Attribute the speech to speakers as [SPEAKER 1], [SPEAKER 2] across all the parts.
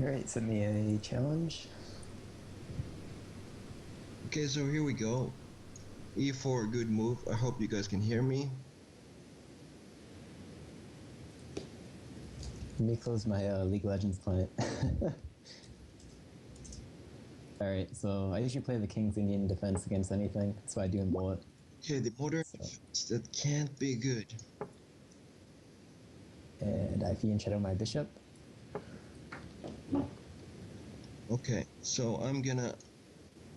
[SPEAKER 1] Alright, send me a challenge.
[SPEAKER 2] Okay, so here we go. E4, good move. I hope you guys can hear me.
[SPEAKER 1] Let me close my League of Legends client. Alright, so I usually play the King's Indian defense against anything. That's what I do in Bullet.
[SPEAKER 2] Okay, the modern defense, that can't be good.
[SPEAKER 1] And I fiend shadow my bishop.
[SPEAKER 2] Okay, so I'm gonna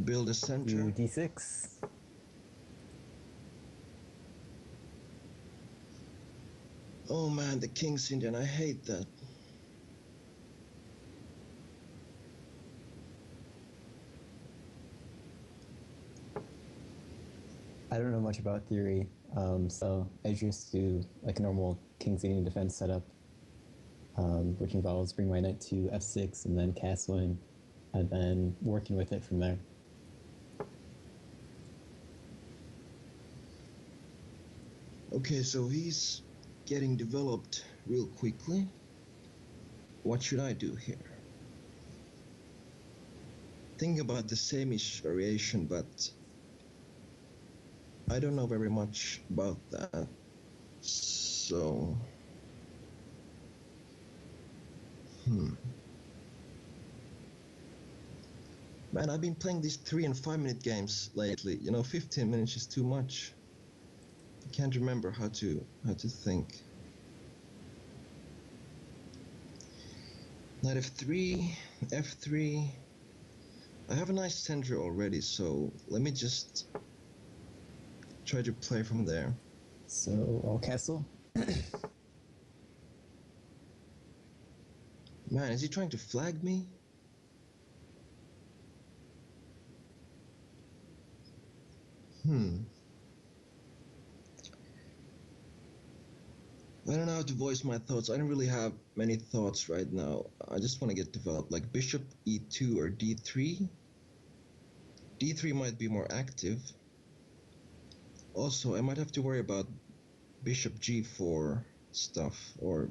[SPEAKER 2] build a center.
[SPEAKER 1] Do d6.
[SPEAKER 2] Oh man, the King's Indian, I hate that.
[SPEAKER 1] I don't know much about theory, so I just do like a normal King's Indian defense setup, which involves bring my knight to f6 and then castling, and then working with it from there.
[SPEAKER 2] Okay, so he's getting developed real quickly. What should I do here? Thinking about the same-ish variation, but I don't know very much about that. So Man, I've been playing these 3 and 5 minute games lately. 15 minutes is too much. I can't remember how to think. Knight f3, f3. I have a nice center already, so let me just try to play from there.
[SPEAKER 1] So I'll castle.
[SPEAKER 2] Man, is he trying to flag me? I don't know how to voice my thoughts. I don't really have many thoughts right now. I just want to get developed. Like bishop e2 or d3. d3 might be more active. Also, I might have to worry about bishop g4 stuff, or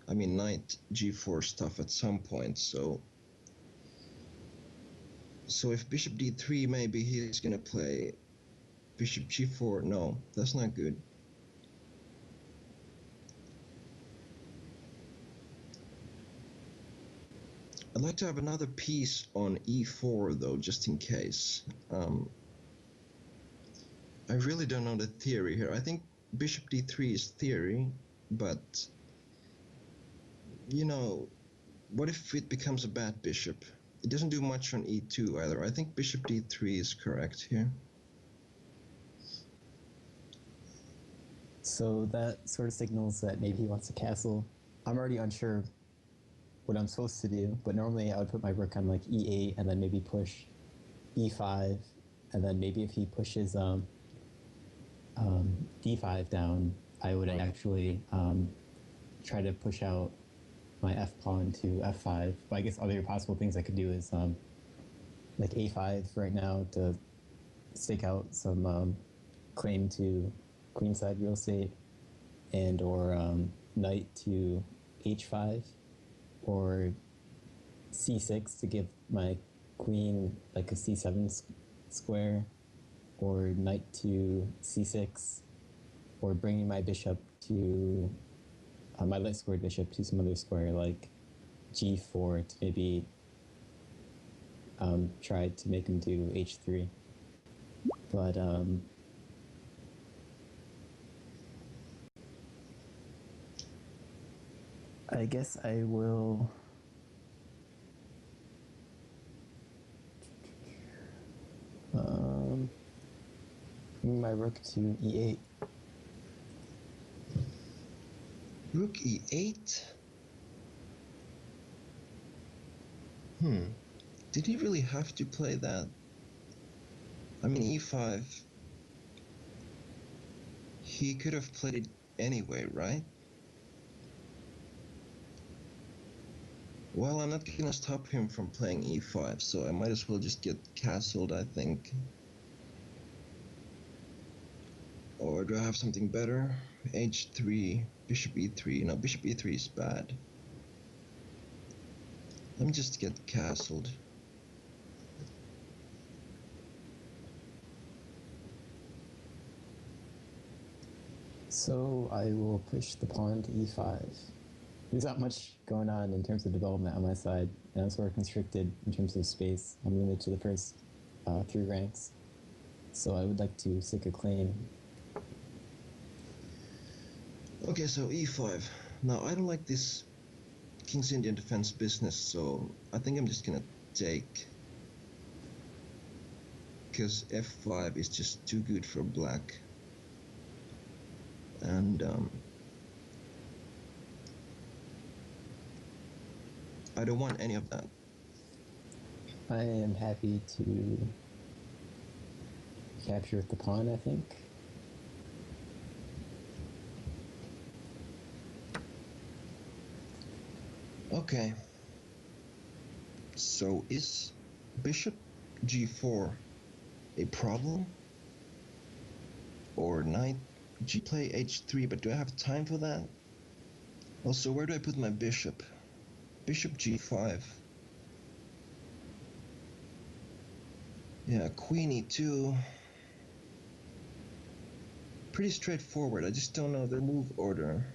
[SPEAKER 2] knight g4 stuff at some point. So if bishop d3, maybe he's gonna play bishop g4. No, that's not good. I'd like to have another piece on e4 though, just in case. I really don't know the theory here. I think bishop d3 is theory, but what if it becomes a bad bishop? It doesn't do much on e2 either. I think bishop d3 is correct here.
[SPEAKER 1] So that sort of signals that maybe he wants to castle. I'm already unsure what I'm supposed to do, but normally I would put my rook on like e8 and then maybe push e5, and then maybe if he pushes d5 down, I would actually try to push out my f pawn to f5. But I guess other possible things I could do is like a5 right now to stake out some claim to queenside real estate, and or knight to h5, or c6 to give my queen like a c7 square, or knight to c6, or bringing my bishop to my light squared bishop to some other square like g4 to maybe try to make him do h3. But I guess I will bring my rook to e8.
[SPEAKER 2] Rook e8? Did he really have to play that? I mean, e5. He could have played it anyway, right? Well, I'm not gonna stop him from playing e5, so I might as well just get castled, I think. Or do I have something better? h3, bishop e3. No, bishop e3 is bad. Let me just get castled.
[SPEAKER 1] So I will push the pawn to e5. There's not much going on in terms of development on my side, and I'm sort of constricted in terms of space. I'm limited to the first 3 ranks, so I would like to stake a claim.
[SPEAKER 2] Okay, so e5. Now, I don't like this King's Indian defense business, so I think I'm just gonna take. Because f5 is just too good for black. And I don't want any of that.
[SPEAKER 1] I am happy to capture with the pawn, I think.
[SPEAKER 2] Okay. So is bishop g4 a problem? Or knight play h3, but do I have time for that? Also, where do I put my bishop? Bishop g5. Yeah, queen e2. Pretty straightforward. I just don't know the move order.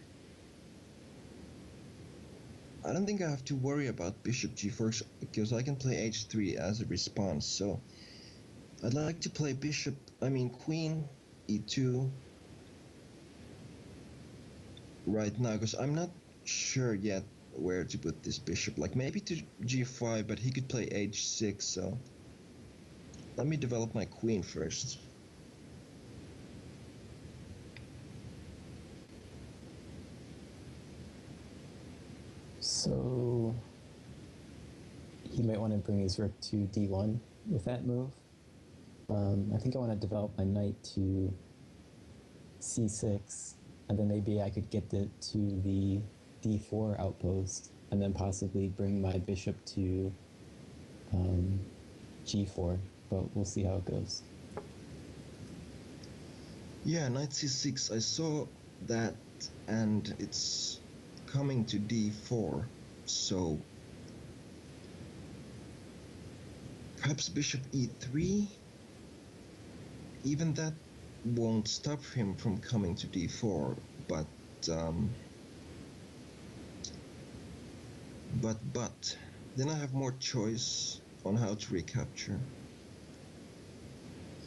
[SPEAKER 2] I don't think I have to worry about bishop g4 because I can play h3 as a response. So I'd like to play queen e2 right now because I'm not sure yet where to put this bishop. Like maybe to g5, but he could play h6. So let me develop my queen first.
[SPEAKER 1] So he might want to bring his rook to d1 with that move. I think I want to develop my knight to c6, and then maybe I could get it to the d4 outpost, and then possibly bring my bishop to g4, but we'll see how it goes.
[SPEAKER 2] Yeah, knight c6, I saw that, and it's coming to d4, so perhaps bishop e3? Even that won't stop him from coming to d4, but then I have more choice on how to recapture.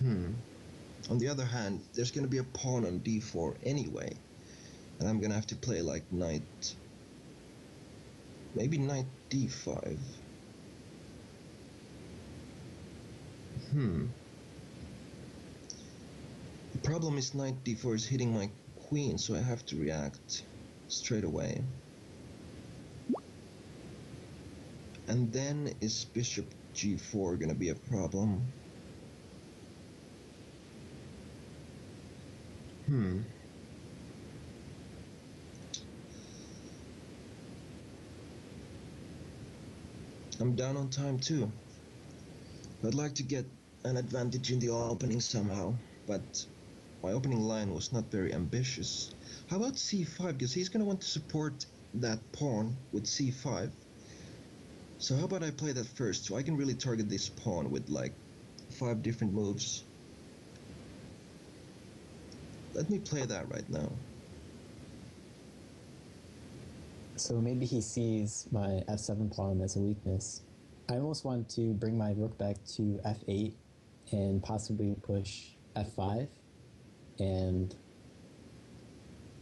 [SPEAKER 2] On the other hand, there's going to be a pawn on d4 anyway, and I'm going to have to play like maybe knight d5. The problem is knight d4 is hitting my queen, so I have to react straight away. And then is bishop g4 going to be a problem? I'm down on time too. I'd like to get an advantage in the opening somehow, but my opening line was not very ambitious. How about c5? Because he's going to want to support that pawn with c5. So how about I play that first, so I can really target this pawn with like 5 different moves. Let me play that right now.
[SPEAKER 1] So maybe he sees my f7 pawn as a weakness. I almost want to bring my rook back to f8 and possibly push f5 and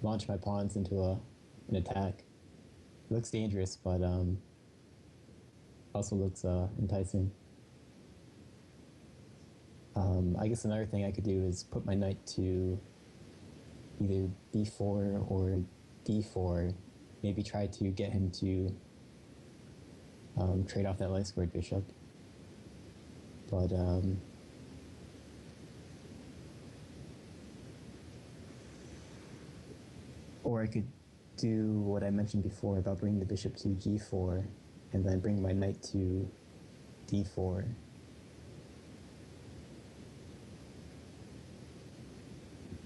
[SPEAKER 1] launch my pawns into an attack. It looks dangerous, but also looks enticing. I guess another thing I could do is put my knight to either b4 or d4. Maybe try to get him to trade off that light squared bishop. But or I could do what I mentioned before about bringing the bishop to g4 and then bring my knight to d4.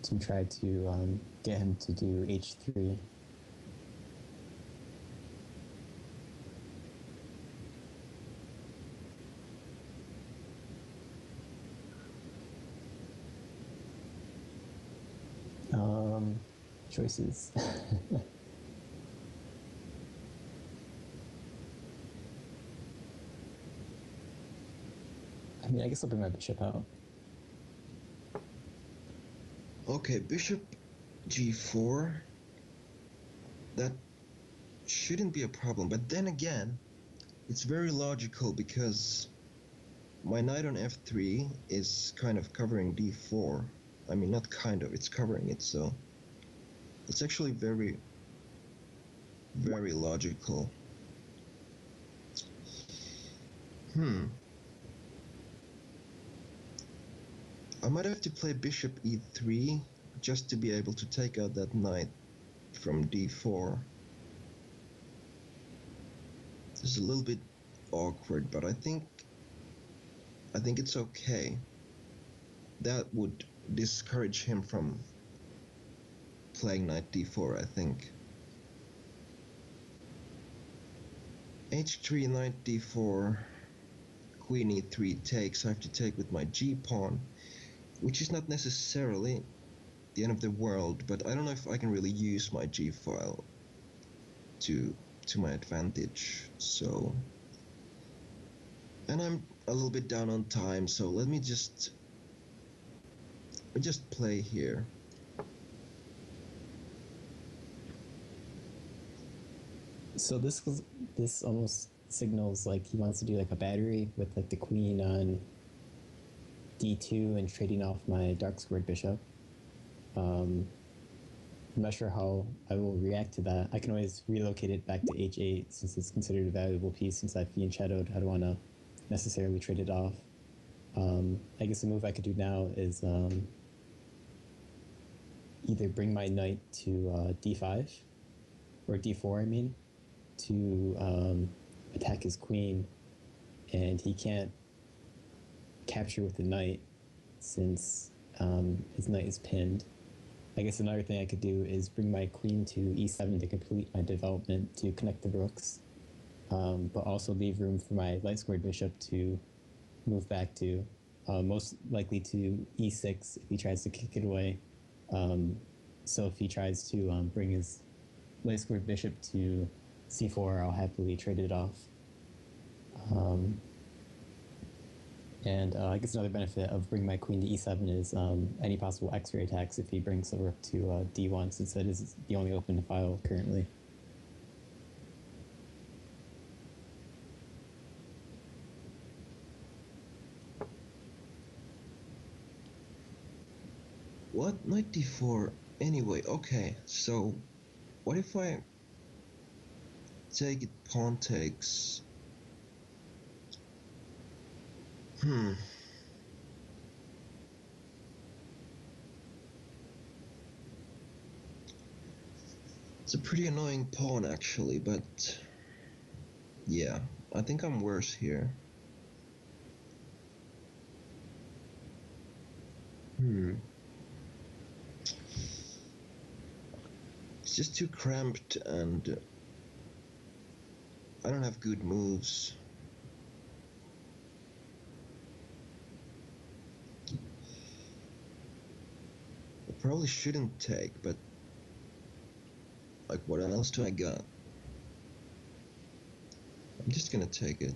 [SPEAKER 1] To try to get him to do h3. choices. I mean, I guess I'll bring my bishop out.
[SPEAKER 2] Okay, bishop g4. That shouldn't be a problem, but then again, it's very logical because my knight on f3 is kind of covering d4. I mean, not kind of, it's covering it, so it's actually very, very logical. I might have to play bishop e3 just to be able to take out that knight from d4. This is a little bit awkward, but I think it's okay. That would discourage him from playing knight d4, I think. h3, knight d4, queen e3 takes. I have to take with my g-pawn, which is not necessarily the end of the world, but I don't know if I can really use my g-file to my advantage. So, and I'm a little bit down on time, so let me just play here.
[SPEAKER 1] So this almost signals like he wants to do like a battery with like the queen on d2 and trading off my dark squared bishop. I'm not sure how I will react to that. I can always relocate it back to h8 since it's considered a valuable piece since I've fiend shadowed. I don't want to necessarily trade it off. I guess the move I could do now is either bring my knight to d5 or d4, I mean, to attack his queen, and he can't capture with the knight since his knight is pinned. I guess another thing I could do is bring my queen to e7 to complete my development to connect the rooks, but also leave room for my light squared bishop to move back to, most likely to e6 if he tries to kick it away. So if he tries to bring his light squared bishop to c4, I'll happily trade it off. And I guess another benefit of bringing my queen to e7 is any possible x-ray attacks if he brings the rook to d1, since that is the only open file currently.
[SPEAKER 2] What? Knight d4? Anyway, okay, so what if I take it pawn takes? It's a pretty annoying pawn actually, but yeah, I think I'm worse here. It's just too cramped and I don't have good moves. I probably shouldn't take, but like what else do I got? I'm just gonna take it.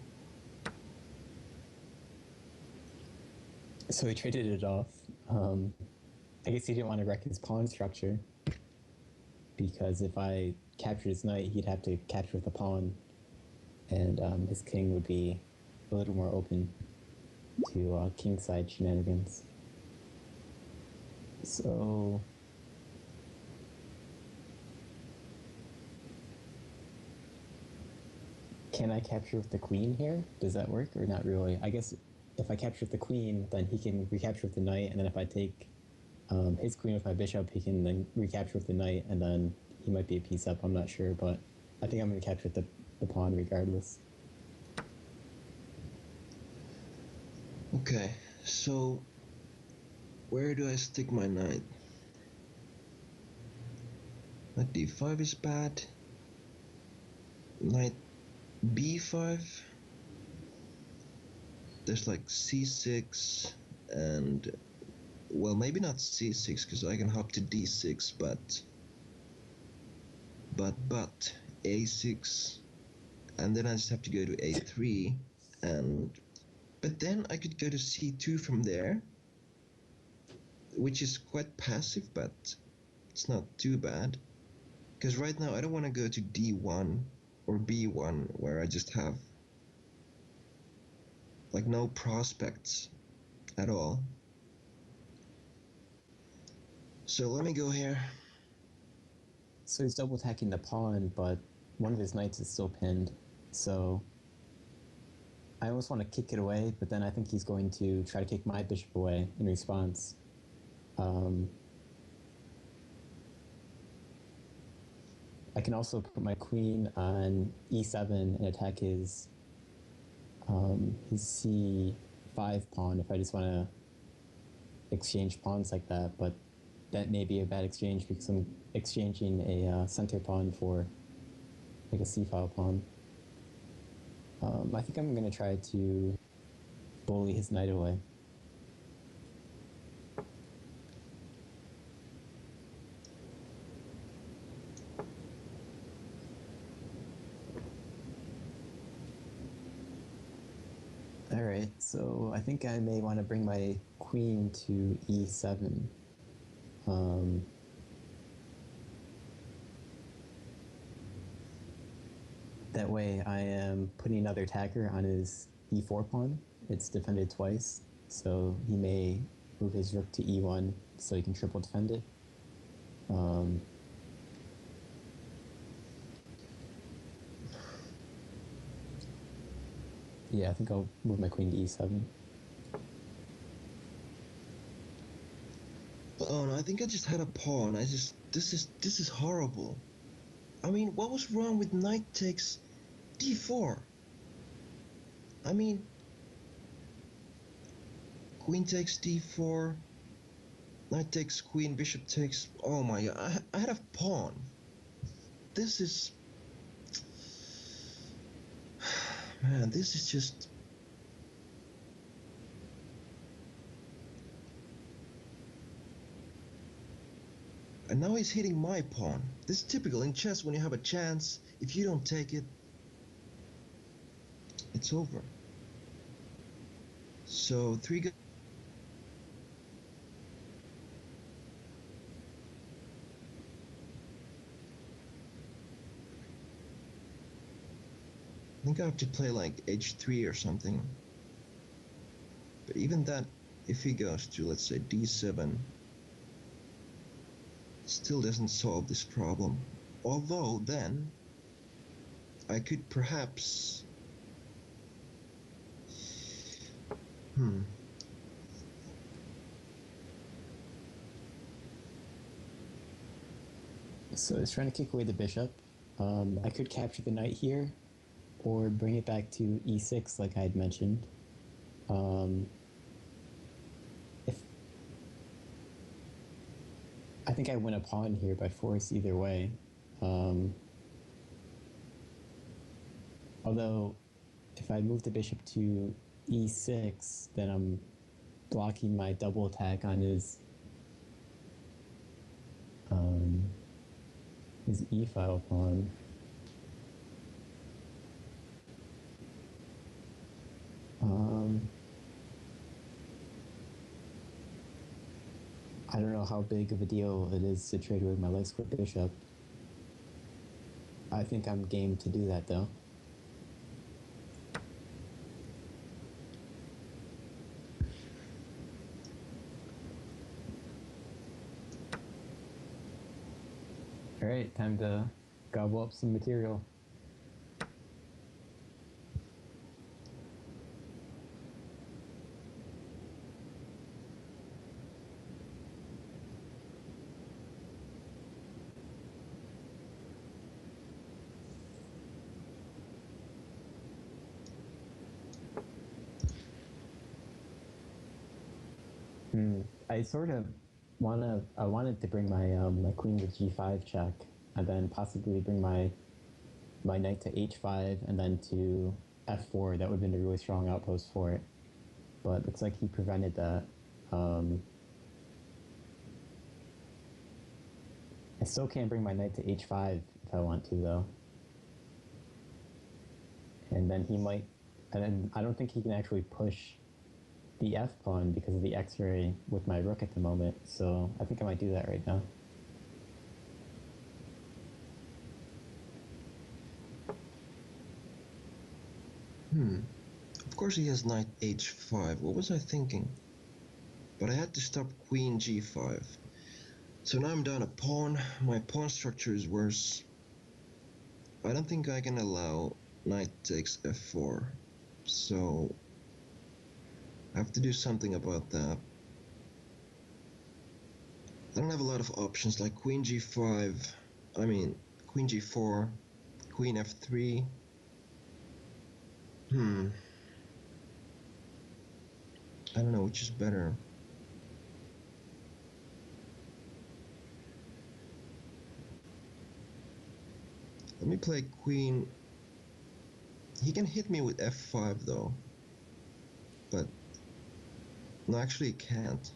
[SPEAKER 1] So he traded it off. I guess he didn't want to wreck his pawn structure, because if I captured his knight, he'd have to capture the pawn, and his king would be a little more open to kingside shenanigans. So can I capture with the queen here? Does that work or not really? I guess if I capture with the queen, then he can recapture with the knight, and then if I take his queen with my bishop, he can then recapture with the knight, and then he might be a piece up, I'm not sure, but I think I'm going to capture with the pawn regardless.
[SPEAKER 2] Okay, so where do I stick my knight? Knight d5 is bad. Knight b5. There's like c6 and well, maybe not c6 because I can hop to d6, but a6, and then I just have to go to a3, and but then I could go to c2 from there, which is quite passive, but it's not too bad. Because right now I don't want to go to d1 or b1 where I just have like no prospects at all. So let me go here.
[SPEAKER 1] So he's double attacking the pawn, but one of his knights is still pinned. So I almost want to kick it away, but then I think he's going to try to kick my bishop away in response. I can also put my queen on e7 and attack his c5 pawn if I just want to exchange pawns like that, but that may be a bad exchange because I'm exchanging a center pawn for like a c-file pawn. I think I'm going to try to bully his knight away. Alright, so I think I may want to bring my queen to e7. That way I am putting another attacker on his e4 pawn. It's defended twice, so he may move his rook to e1 so he can triple defend it. Yeah, I think I'll move my queen to e7.
[SPEAKER 2] Oh no, I think I just had a pawn. This is horrible. I mean, what was wrong with knight takes d4? I mean, queen takes d4, knight takes queen, bishop takes. Oh my god, I had a pawn. This is. Man, this is just. And now he's hitting my pawn. This is typical in chess when you have a chance. If you don't take it, it's over. So I think I have to play like h3 or something. But even that, if he goes to, let's say, d7, still doesn't solve this problem. Although then, I could perhaps...
[SPEAKER 1] So it's trying to kick away the bishop. I could capture the knight here, or bring it back to e6 like I had mentioned. If I think I win a pawn here by force either way. Although, if I move the bishop to e6, then I'm blocking my double attack on his e-file pawn. I don't know how big of a deal it is to trade with my Lasker bishop. I think I'm game to do that though. Alright, time to gobble up some material. I sort of wanted to bring my my queen to g5 check, and then possibly bring my knight to h5, and then to f4. That would have been a really strong outpost for it, but looks like he prevented that. I still can't bring my knight to h5 if I want to, though. And then he might... And then I don't think he can actually push the f pawn because of the x-ray with my rook at the moment, so I think I might do that right now.
[SPEAKER 2] Of course he has knight h5. What was I thinking? But I had to stop queen g5. So now I'm down a pawn. My pawn structure is worse. I don't think I can allow knight takes f4. So I have to do something about that. I don't have a lot of options like queen g5. I mean, queen g4, queen f3. I don't know which is better. Let me play queen. He can hit me with f5 though. But no, actually he can't.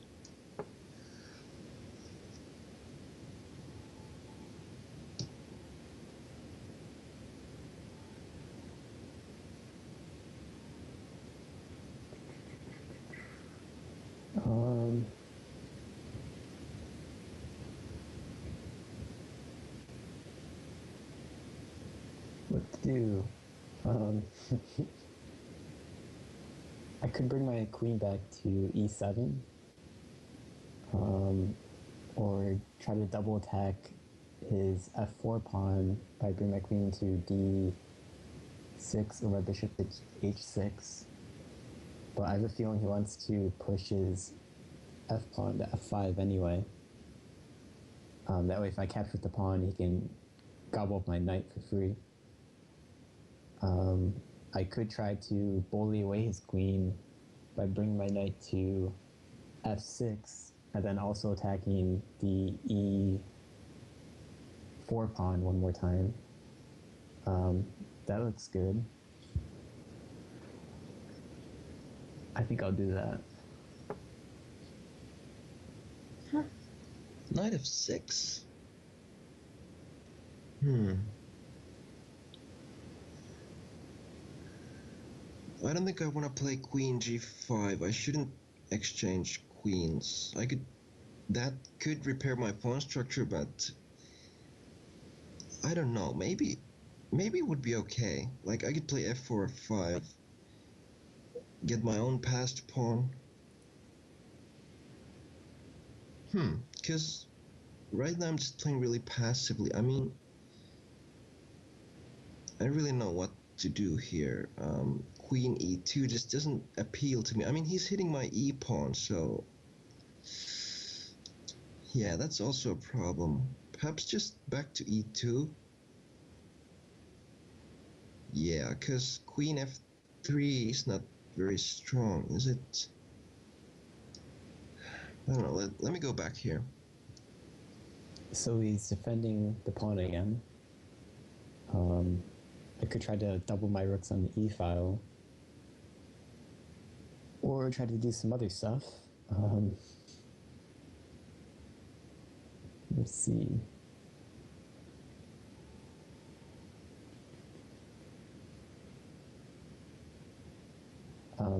[SPEAKER 1] What to do? I could bring my queen back to e7, or try to double attack his f4 pawn by bringing my queen to d6 or my bishop to h6. But I have a feeling he wants to push his f pawn to f5 anyway. That way if I capture the pawn, he can gobble up my knight for free. I could try to bully away his queen by bringing my knight to f6 and then also attacking the e4 pawn one more time. That looks good. I think I'll do that.
[SPEAKER 2] Huh. Knight f6? I don't think I want to play queen g5. I shouldn't exchange queens. That could repair my pawn structure, but I don't know. Maybe it would be okay. Like I could play f4, f5, get my own passed pawn. Because right now I'm just playing really passively. I mean, I don't really know what to do here. Queen e2 just doesn't appeal to me. I mean, he's hitting my e pawn, so yeah, that's also a problem. Perhaps just back to e2. Yeah, because queen f3 is not very strong, is it? I don't know. Let me go back here.
[SPEAKER 1] So he's defending the pawn again. I could try to double my rooks on the e-file, or try to do some other stuff. Let's see.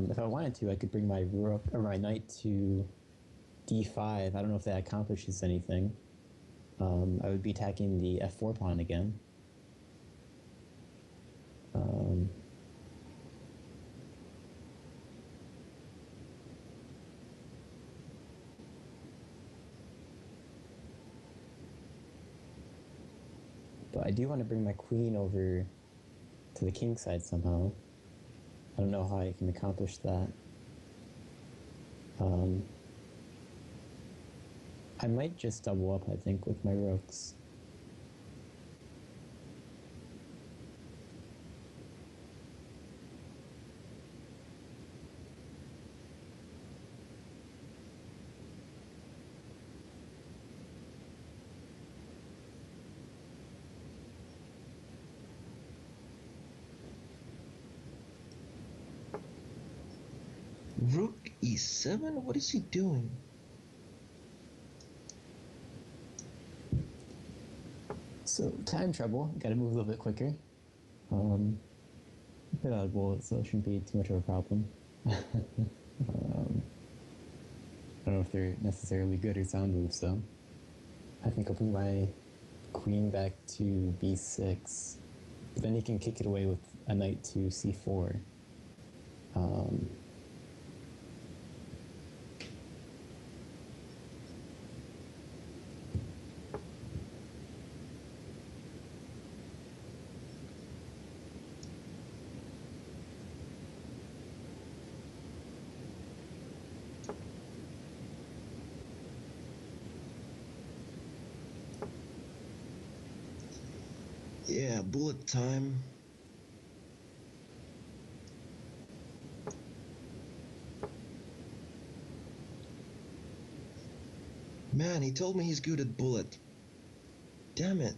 [SPEAKER 1] If I wanted to, I could bring my rook or my knight to d5. I don't know if that accomplishes anything. I would be attacking the f4 pawn again. But I do want to bring my queen over to the king side somehow. I don't know how I can accomplish that. I might just double up, I think, with my rooks.
[SPEAKER 2] Rook e7? What is he doing?
[SPEAKER 1] So time trouble. Got to move a little bit quicker. A bit out of bullet, so it shouldn't be too much of a problem. I don't know if they're necessarily good or sound moves, though. I think I'll bring my queen back to b6. But then he can kick it away with a knight to c4.
[SPEAKER 2] Yeah, bullet time. Man, he told me he's good at bullet. Damn it.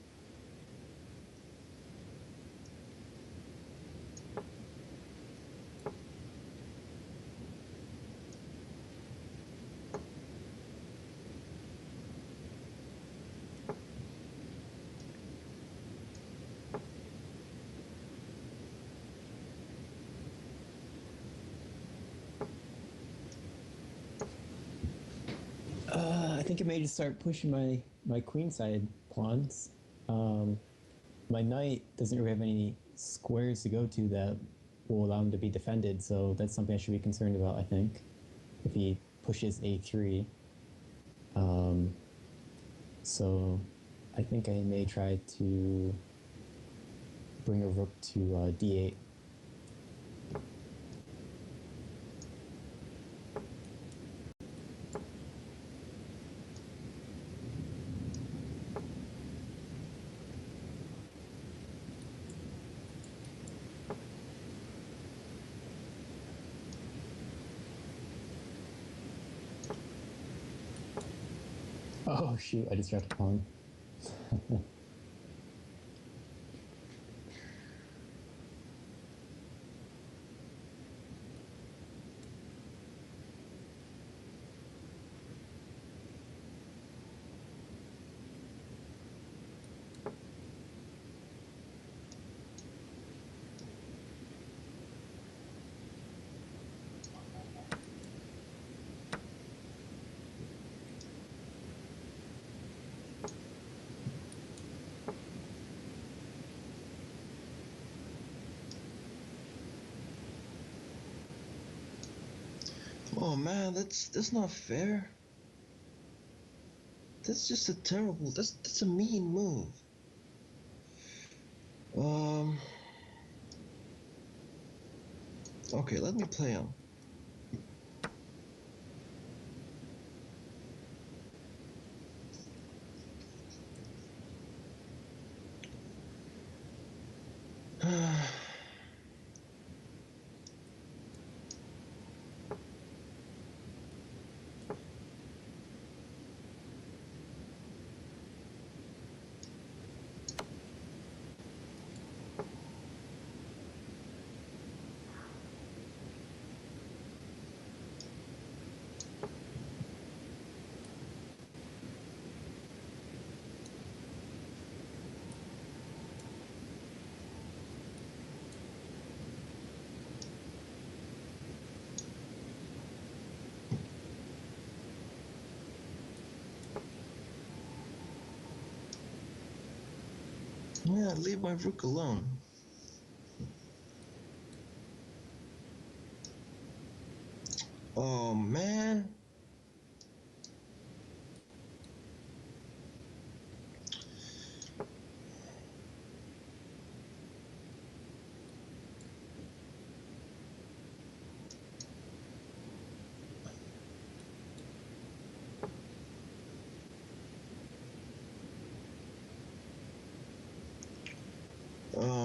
[SPEAKER 1] I think I may just start pushing my queenside pawns. My knight doesn't really have any squares to go to that will allow him to be defended, so that's something I should be concerned about, I think, if he pushes a3. So I think I may try to bring a rook to d8. Oh shoot, I just dropped a pawn.
[SPEAKER 2] Oh man, that's not fair. That's just a terrible. That's a mean move. Okay, let me play him. Yeah, leave my rook alone. Oh man.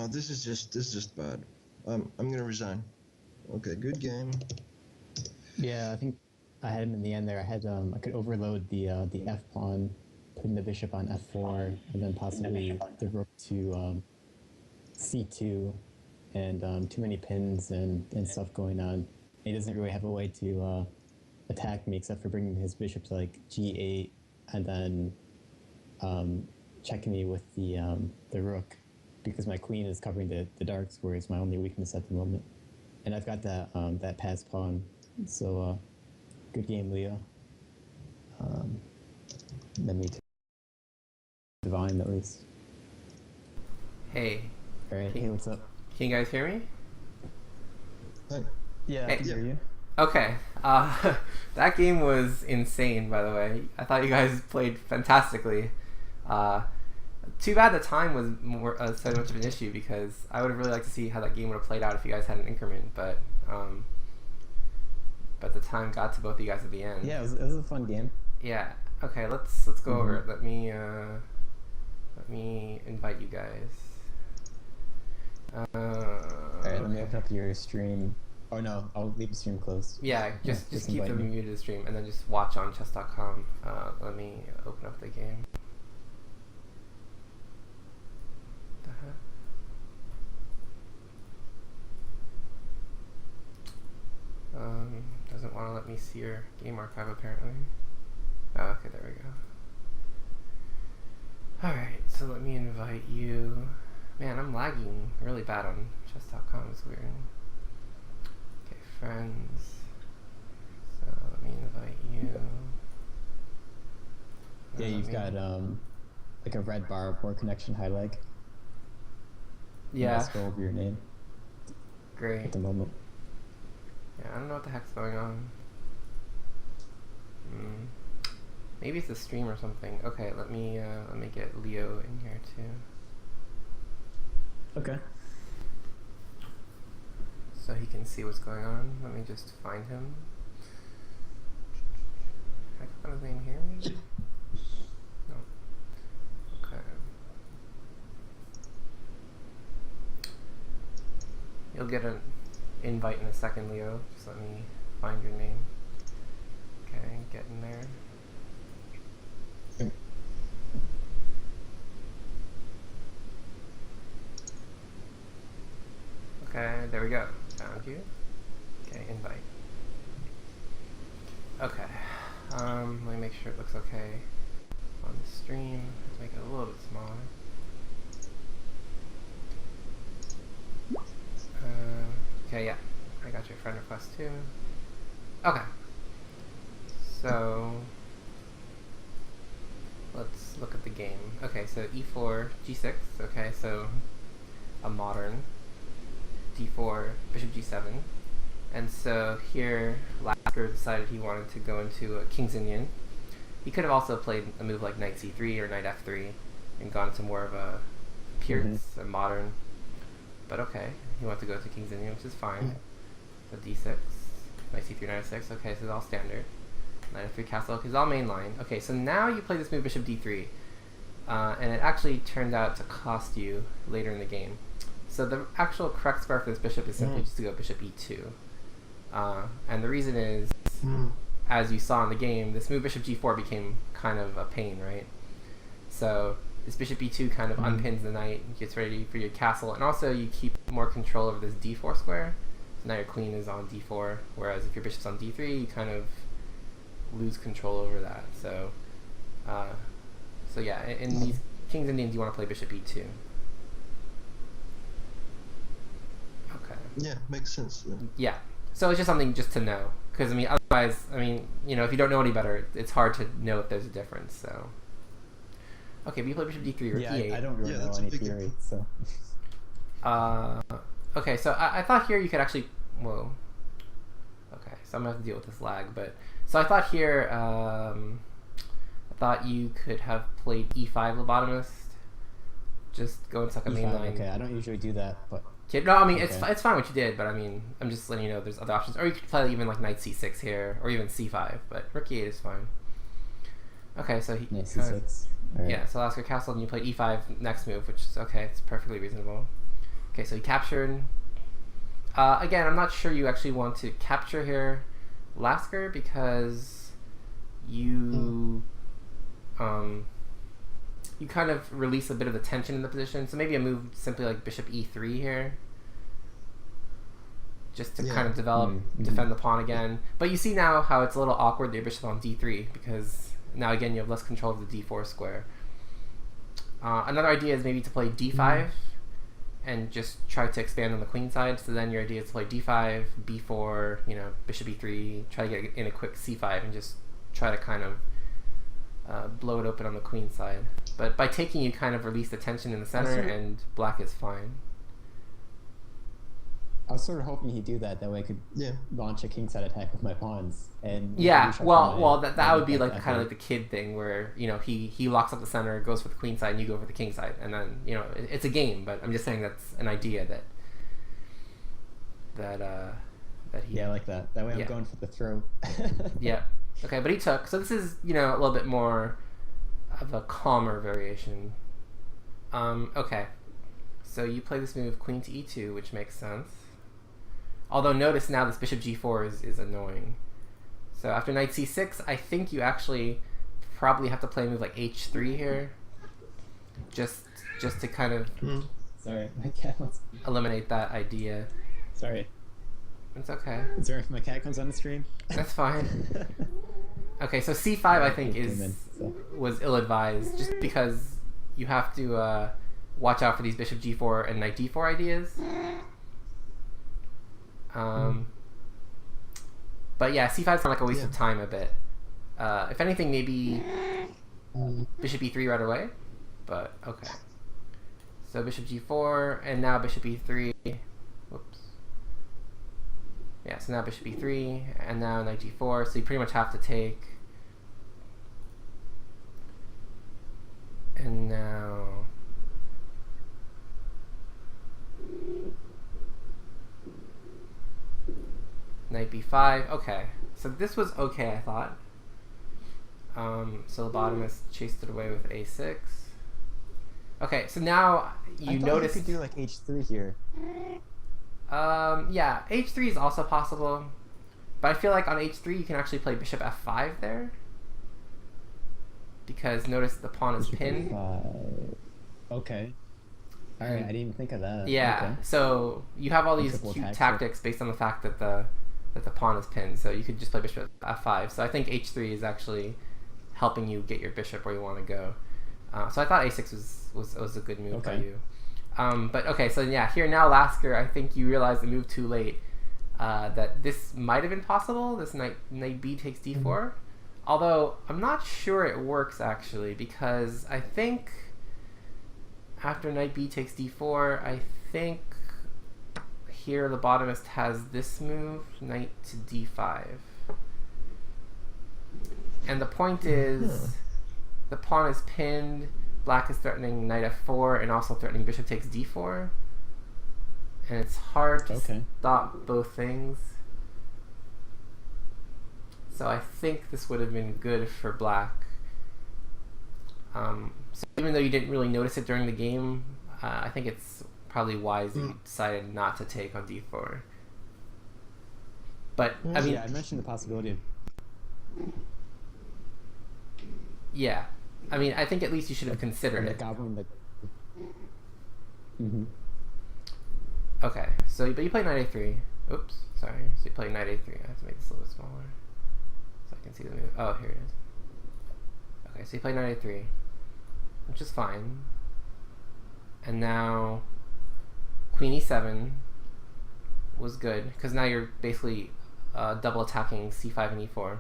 [SPEAKER 2] This is just bad. I'm gonna resign. Okay, good game.
[SPEAKER 1] Yeah, I think I had him in the end there. I could overload the f pawn, putting the bishop on f4, and then possibly the rook to c2, and too many pins and stuff going on. He doesn't really have a way to attack me except for bringing his bishop to like g8 and then checking me with the rook, because my queen is covering the darks, where it's my only weakness at the moment. And I've got that pass pawn. So good game, Leo. Let me divine at least.
[SPEAKER 3] Hey.
[SPEAKER 1] All right. Hey, what's up?
[SPEAKER 3] Can you guys hear me?
[SPEAKER 2] Hi.
[SPEAKER 1] Yeah, I can hear you.
[SPEAKER 3] Okay. That game was insane, by the way. I thought you guys played fantastically. Too bad the time was more so much of an issue, because I would have really liked to see how that game would have played out if you guys had an increment, but the time got to both of you guys at the end.
[SPEAKER 1] Yeah, it was a fun game.
[SPEAKER 3] Yeah. Okay, let's go over it. Let me invite you guys.
[SPEAKER 1] Alright, let me open up your stream. Oh no, I'll leave the stream closed.
[SPEAKER 3] Yeah, just keep
[SPEAKER 1] invite
[SPEAKER 3] them
[SPEAKER 1] me.
[SPEAKER 3] muted to the stream, and then just watch on chess.com. Let me open up the game. The heck? Doesn't want to let me see your game archive apparently. Oh, okay, there we go. Alright, so let me invite you. Man, I'm lagging really bad on chess.com, it's weird. Okay, friends. So let me invite you.
[SPEAKER 1] Yeah, you've got like a red bar, poor connection, highlight.
[SPEAKER 3] Yeah.
[SPEAKER 1] Scroll over your name
[SPEAKER 3] Great.
[SPEAKER 1] at the moment.
[SPEAKER 3] Yeah, I don't know what the heck's going on. Maybe it's a stream or something. Okay, let me get Leo in here too.
[SPEAKER 1] Okay.
[SPEAKER 3] So he can see what's going on. Let me just find him. Can I click on his name here maybe? No. Okay. You'll get an invite in a second, Leo. Just let me find your name. Okay, get in there. Okay, there we go. Found you. Okay, invite. Okay. Let me make sure it looks okay on the stream. Let's make it a little bit smaller. Okay, yeah. I got your friend request too. Okay. So let's look at the game. Okay, so e4, g6. Okay, so a modern. d4, bishop g7. And so here, Lasker decided he wanted to go into a King's Indian. He could have also played a move like knight c3 or knight f3 and gone to more of a Pierce, a modern. But okay, he wanted to go to King's Indian, which is fine. So d6, knight c3, knight f6. Okay, so it's all standard. Knight f3 castle. Okay, it's all main line. Okay, so now you play this move bishop d3. And it actually turned out to cost you later in the game. So the actual correct square for this bishop is simply just to go bishop e2. And the reason is, as you saw in the game, this move bishop g4 became kind of a pain, right? So this bishop e2 kind of unpins the knight, gets ready for your castle, and also you keep more control over this d4 square. So now your queen is on d4, whereas if your bishop's on d3, you kind of lose control over that. So, so yeah, in these King's Indians, you want to play bishop e2. Okay.
[SPEAKER 2] Yeah, makes sense.
[SPEAKER 3] Yeah. So it's just something just to know, because I mean, otherwise, I mean, you know, if you don't know any better, it's hard to know if there's a difference. So, okay, but you play bishop d3 or e8.
[SPEAKER 1] I don't really know any theory, so.
[SPEAKER 3] Okay, so I thought here you could actually. Whoa. Okay, so I'm gonna have to deal with this lag, but so I thought here, I thought you could have played e5 lobotomist. Just go into like a main line.
[SPEAKER 1] Okay, I don't usually do that, but.
[SPEAKER 3] No, I mean, it's fine what you did, but I mean, I'm just letting you know there's other options. Or you could play even like knight c6 here, or even c5, but rook e8 is fine. Okay, so he...
[SPEAKER 1] Knight c6. Right.
[SPEAKER 3] Yeah, so Lasker castle, and you played e5 next move, which is okay, it's perfectly reasonable. Okay, so he captured. Again, I'm not sure you actually want to capture here, Lasker, because you... you kind of release a bit of the tension in the position. So maybe a move simply like bishop e3 here. Just to kind of defend the pawn again. But you see now how it's a little awkward that your bishop on d3, because now again you have less control of the d4 square. Another idea is maybe to play d5 and just try to expand on the queen side. So then your idea is to play d5, b4, bishop e3, try to get in a quick c5 and just try to kind of blow it open on the queen side. But by taking, you kind of release the tension in the center, and black is fine.
[SPEAKER 1] I was sort of hoping he'd do that. That way I could launch a kingside attack with my pawns. And
[SPEAKER 3] that would be like kind of like the kid thing where he locks up the center, goes for the queen side, and you go for the king side, and then it's a game. But I'm just saying that's an idea that he.
[SPEAKER 1] Yeah, I like that. That way I'm going for the throw.
[SPEAKER 3] Yeah. Okay, but he took. So this is a little bit more of a calmer variation. Okay. So you play this move queen to e2, which makes sense. Although notice now this bishop g4 is annoying. So after knight c6, I think you actually probably have to play a move like h3 here, just to kind of
[SPEAKER 1] sorry, my cat wants
[SPEAKER 3] eliminate that idea.
[SPEAKER 1] Sorry,
[SPEAKER 3] it's okay.
[SPEAKER 1] Sorry if my cat comes on the stream.
[SPEAKER 3] That's fine. Okay, so c5 I think was ill-advised, just because you have to watch out for these bishop g4 and knight d4 ideas. But yeah, c5 is kind of like a waste of time a bit. If anything, maybe bishop e3 right away. But okay. So bishop g4, and now bishop e3. Whoops. Yeah, so now bishop e3, and now knight g4. So you pretty much have to take. And now. Knight b5. Okay, so this was okay, I thought. So the lobotomist chased it away with a6. Okay, so now you notice
[SPEAKER 1] you could do like h3 here.
[SPEAKER 3] Yeah, h3 is also possible, but I feel like on h3 you can actually play bishop f5 there, because notice the pawn is pinned.
[SPEAKER 1] Okay. All right, I didn't even think of that.
[SPEAKER 3] Yeah, okay. So you have all these cute tactics based on the fact that the pawn is pinned, so you could just play bishop f5. So I think h3 is actually helping you get your bishop where you want to go. So I thought a6 was a good move by you. But okay, so yeah, here now Lasker, I think you realized the move too late. That this might have been possible. This knight b takes d4. Although I'm not sure it works actually, because I think after knight b takes d4, I think here the lobotomist has this move, knight to d5. And the point is, the pawn is pinned, black is threatening knight f4 and also threatening bishop takes d4. And it's hard to stop both things. So I think this would have been good for black. So even though you didn't really notice it during the game, I think it's probably wise that you decided not to take on d4. But I mean,
[SPEAKER 1] I mentioned the possibility of.
[SPEAKER 3] Yeah, I mean, I think at least you should have considered it. Okay, so but you play knight a3. Oops, sorry. So you play knight a3. I have to make this a little bit smaller so I can see the move. Oh, here it is. Okay, so you play knight a3, which is fine. And now queen e7 was good, because now you're basically double attacking c5 and e4.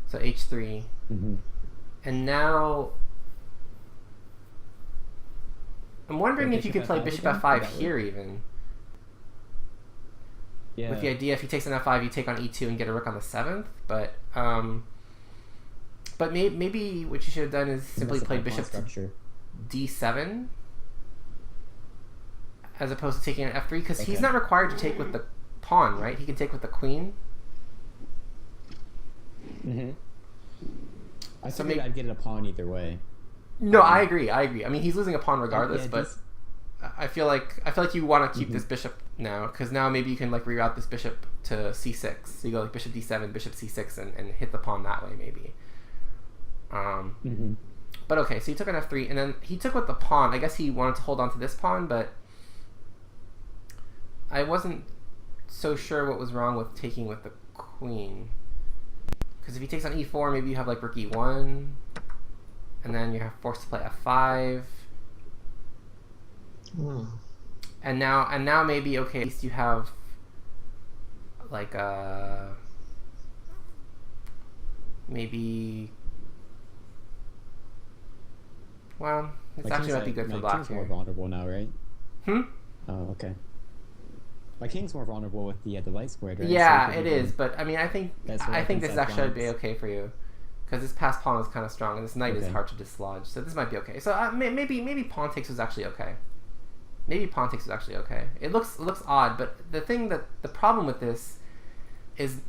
[SPEAKER 3] So h3. And now I'm wondering if you could play bishop f5 here even. Yeah. With the idea if he takes an f5, you take on e2 and get a rook on the 7th. But maybe what you should have done is simply play bishop to d7 as opposed to taking an f3, because he's not required to take with the pawn, right? He can take with the queen.
[SPEAKER 1] I figured I'd get a pawn either way.
[SPEAKER 3] No, I agree. I mean, he's losing a pawn regardless, but I feel like you want to keep this bishop now, because now maybe you can like reroute this bishop to c6. So you go like bishop d7, bishop c6, and hit the pawn that way maybe. But okay, so he took an f3, and then he took with the pawn. I guess he wanted to hold on to this pawn, but I wasn't so sure what was wrong with taking with the queen. Because if he takes on e4, maybe you have like rook e1. and then you're forced to play f5. And now maybe, okay, at least you have like maybe, well, it's actually might be good for black
[SPEAKER 1] king's
[SPEAKER 3] here.
[SPEAKER 1] more vulnerable now, right?
[SPEAKER 3] Oh,
[SPEAKER 1] okay. My king's more vulnerable with the light squared, right?
[SPEAKER 3] Yeah,
[SPEAKER 1] so
[SPEAKER 3] it is, but I mean, I think this actually would be okay for you, because this pass pawn is kind of strong, and this knight is hard to dislodge, so this might be okay. So maybe pawn takes was actually okay. Maybe pawn takes was actually okay. It looks odd, but the problem with this is,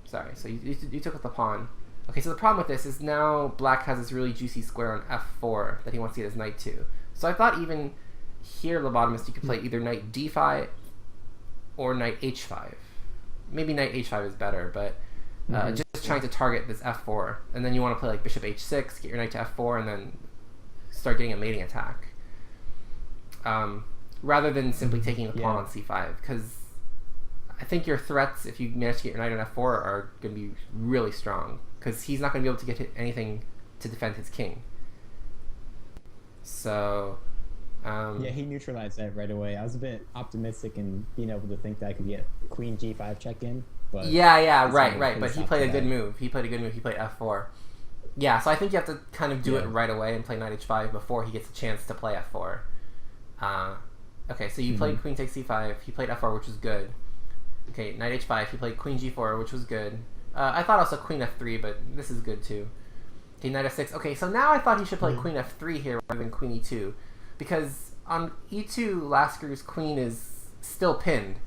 [SPEAKER 3] sorry. So you took with the pawn. Okay, so the problem with this is now black has this really juicy square on f4 that he wants to get his knight to. So I thought even here, lobotomist, you could play either knight d5 or knight h5. Maybe knight h5 is better, but just trying to target this f4, and then you want to play like bishop h6, get your knight to f4, and then start getting a mating attack. Rather than simply taking the pawn on c5, because I think your threats, if you manage to get your knight on f4, are going to be really strong, because he's not going to be able to get anything to defend his king. So
[SPEAKER 1] yeah, he neutralized that right away. I was a bit optimistic in being able to think that I could get queen g5 check in, but
[SPEAKER 3] right. But he played a good move. He played f4. Yeah, so I think you have to kind of do it right away and play knight h5 before he gets a chance to play f4. Okay, so you played queen takes c5. He played f4, which was good. Okay, knight h5. He played queen g4, which was good. I thought also queen f3, but this is good too. Okay, knight f6. Okay, so now I thought he should play queen f3 here rather than queen e2, because on e2, Lasker's queen is still pinned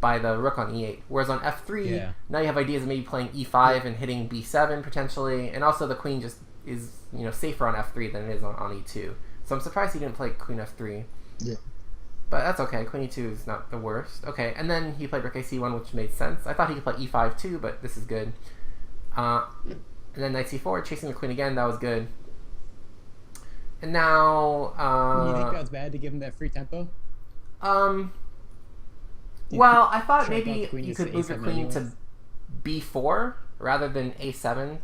[SPEAKER 3] by the rook on e8, whereas on f3, now you have ideas of maybe playing e5 and hitting b7 potentially, and also the queen just is safer on f3 than it is on e2. So I'm surprised he didn't play queen f3.
[SPEAKER 2] Yeah.
[SPEAKER 3] But that's okay. Queen e2 is not the worst. Okay, and then he played rook a c1, which made sense. I thought he could play e5 too, but this is good. And then knight c4, chasing the queen again. That was good. And now...
[SPEAKER 1] you think that was bad to give him that free tempo?
[SPEAKER 3] Well, I thought maybe you could move your queen to b4 rather than a7.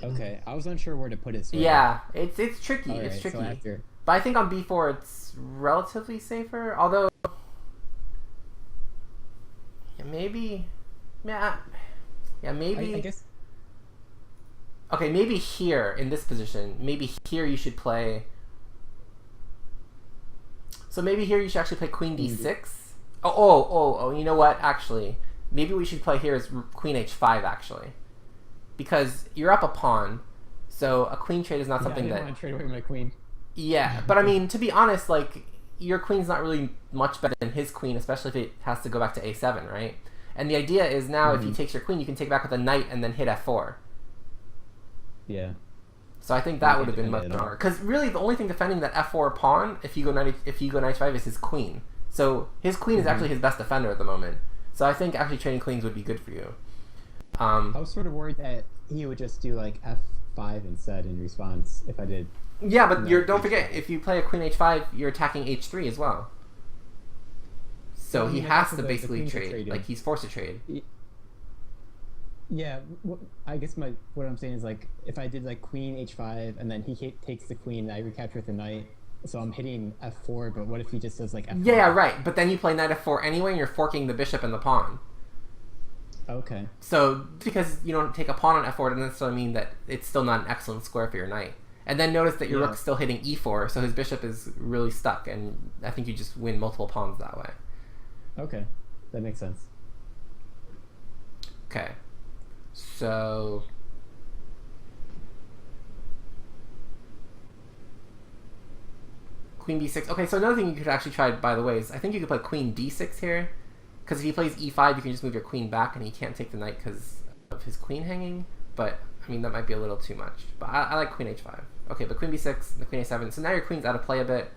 [SPEAKER 1] Okay, I was unsure where to put it.
[SPEAKER 3] Yeah, it's tricky.
[SPEAKER 1] Right,
[SPEAKER 3] it's tricky.
[SPEAKER 1] So
[SPEAKER 3] but I think on b4 it's relatively safer. Although, maybe.
[SPEAKER 1] I guess.
[SPEAKER 3] Okay, maybe here in this position, maybe here you should play. So maybe here you should actually play queen d6. Oh! You know what? Actually, maybe we should play here as queen h5 actually, because you're up a pawn, so a queen trade is not something
[SPEAKER 1] I didn't want to trade away my queen.
[SPEAKER 3] Yeah, but I mean, to be honest, like your queen's not really much better than his queen, especially if it has to go back to a7, right? And the idea is now if he takes your queen, you can take back with a knight and then hit f4.
[SPEAKER 1] Yeah.
[SPEAKER 3] So I think that would have been much stronger. Because really, the only thing defending that f4 pawn, if you go knight h5, is his queen. So his queen is actually his best defender at the moment. So I think actually trading queens would be good for you.
[SPEAKER 1] I was sort of worried that he would just do like f5 instead in response if I did.
[SPEAKER 3] Yeah, but don't forget, if you play a queen h5, you're attacking h3 as well. So he has to basically trade. Like he's forced to trade.
[SPEAKER 1] Yeah, I guess what I'm saying is like if I did like queen h5 and then he takes the queen, I recapture with the knight. So I'm hitting f4, but what if he just does like f5?
[SPEAKER 3] Yeah, right. But then you play knight f4 anyway, and you're forking the bishop and the pawn.
[SPEAKER 1] Okay.
[SPEAKER 3] So because you don't take a pawn on f4 doesn't necessarily mean that it's still not an excellent square for your knight. And then notice that your rook's still hitting e4, so his bishop is really stuck, and I think you just win multiple pawns that way.
[SPEAKER 1] Okay, that makes sense.
[SPEAKER 3] Okay, so queen b6. Okay, so another thing you could actually try, by the way, is I think you could play queen d6 here, because if he plays e5, you can just move your queen back, and he can't take the knight because of his queen hanging. But I mean, that might be a little too much. But I like queen h5. Okay, but queen b6, the queen a7. So now your queen's out of play a bit,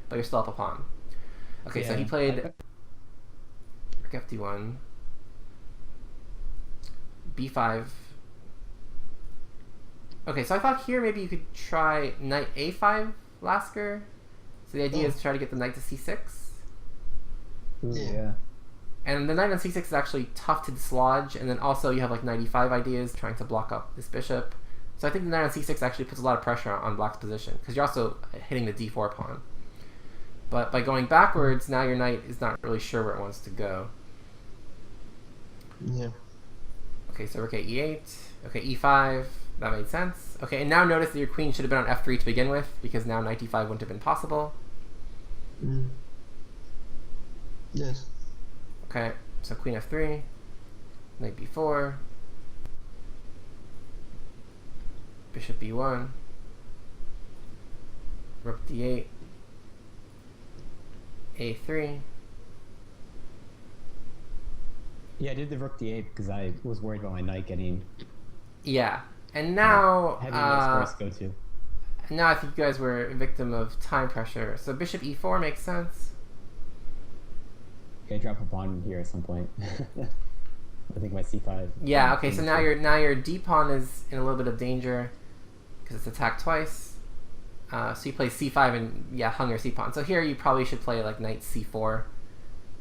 [SPEAKER 3] but you're still up a pawn. Okay, so he played rook fd1, b5. Okay, so I thought here maybe you could try knight a5, Lasker. So the idea is to try to get the knight to c6.
[SPEAKER 1] Yeah.
[SPEAKER 3] And the knight on c6 is actually tough to dislodge, and then also you have like knight e5 ideas trying to block up this bishop. So I think the knight on c6 actually puts a lot of pressure on black's position, because you're also hitting the d4 pawn. But by going backwards, now your knight is not really sure where it wants to go.
[SPEAKER 2] Yeah.
[SPEAKER 3] Okay, so rook e8. Okay, e5. That made sense. Okay, and now notice that your queen should have been on f3 to begin with, because now knight d5 wouldn't have been possible.
[SPEAKER 2] Yes.
[SPEAKER 3] Okay, so queen f3, knight b4, bishop b1, rook d8, a3.
[SPEAKER 1] Yeah, I did the rook d8 because I was worried about my knight getting
[SPEAKER 3] Yeah, and now
[SPEAKER 1] having no squares to go to.
[SPEAKER 3] now I think you guys were a victim of time pressure. So bishop e4 makes sense.
[SPEAKER 1] Okay, drop a pawn here at some point. I think my c5.
[SPEAKER 3] Yeah. Okay. So now your d pawn is in a little bit of danger because it's attacked twice. So you play c5 and hung your c pawn. So here you probably should play like knight c4.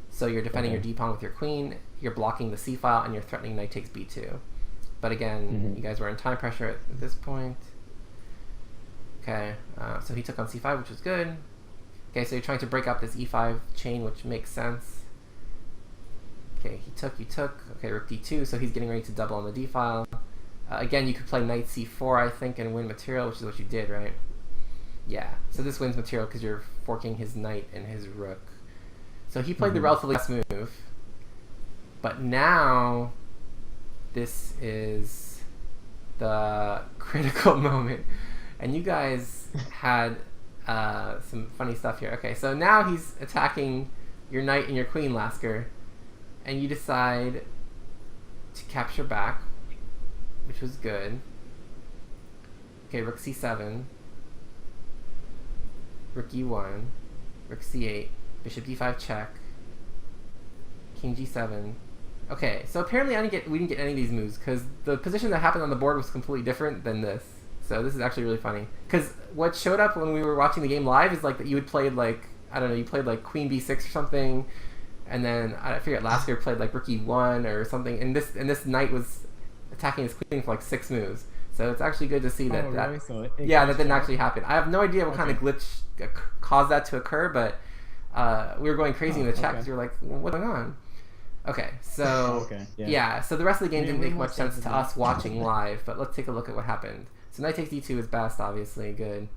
[SPEAKER 3] So you're defending your d pawn with your queen. You're blocking the c file and you're threatening knight takes b2. But again, you guys were in time pressure at this point. Okay. So he took on c5, which was good. Okay. So you're trying to break up this e5 chain, which makes sense. Okay, he took, you took. Okay, rook d2, so he's getting ready to double on the d file. Again, you could play knight c4, I think, and win material, which is what you did, right? Yeah, so this wins material because you're forking his knight and his rook. So he played the relatively fast move. But now, this is the critical moment. And you guys had some funny stuff here. Okay, so now he's attacking your knight and your queen, Lasker. And you decide to capture back, which was good. Okay, rook c7, rook e1, rook c8, bishop d5 check, king g7. Okay, so apparently we didn't get any of these moves because the position that happened on the board was completely different than this. So this is actually really funny. Because what showed up when we were watching the game live is like that you had played like, I don't know, you played like queen b6 or something. And then I forget, Lasker played like rook e1 or something, and this knight was attacking his queen for like 6 moves. So it's actually good to see that
[SPEAKER 1] really? So that
[SPEAKER 3] didn't actually happen. I have no idea what kind of glitch caused that to occur, but we were going crazy in the chat because we were like, what's going on? Okay, so so the rest of the game didn't make much sense to us watching live, but let's take a look at what happened. So knight takes d2 is best, obviously, good.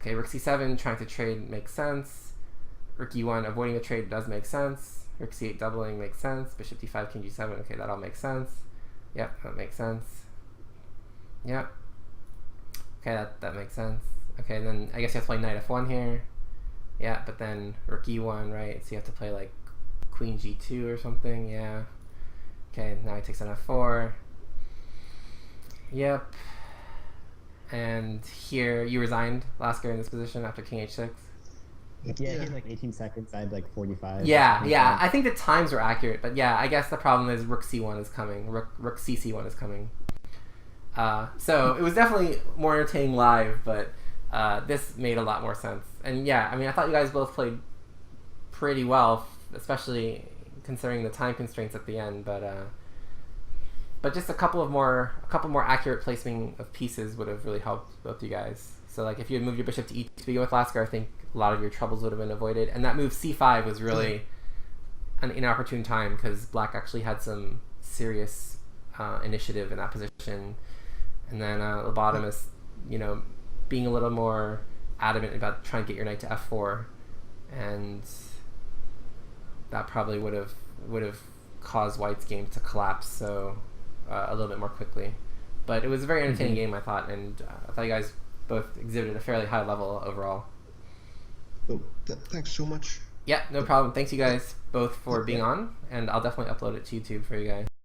[SPEAKER 3] Okay, rook c7, trying to trade makes sense. Rook e1, avoiding a trade does make sense. Rook c8 doubling makes sense. Bishop d5, king g7, okay, that all makes sense. Yep, that makes sense. Yep. Okay, that makes sense. Okay, then I guess you have to play knight f1 here. Yeah, but then rook e1, right? So you have to play like queen g2 or something, yeah. Okay, now he takes on f4. Yep. And here, you resigned, Lasker, in this position after king h6.
[SPEAKER 1] Yeah, he had like 18 seconds. I had like 45.
[SPEAKER 3] Yeah. I think the times are accurate, but yeah, I guess the problem is rook c1 is coming. Rook cc1 is coming. So it was definitely more entertaining live, but this made a lot more sense. And yeah, I mean, I thought you guys both played pretty well, especially considering the time constraints at the end. But just a couple more accurate placing of pieces would have really helped both you guys. So like if you had moved your bishop to e2 to begin with, Lasker, I think a lot of your troubles would have been avoided. And that move c5 was really an inopportune time because black actually had some serious initiative in that position. And then the bottom is, being a little more adamant about trying to get your knight to f4, and that probably would have caused white's game to collapse so a little bit more quickly. But it was a very entertaining game, I thought, and I thought you guys both exhibited a fairly high level overall.
[SPEAKER 2] Oh, thanks so much.
[SPEAKER 3] Yeah, no problem. Thanks you guys both for being on, and I'll definitely upload it to YouTube for you guys.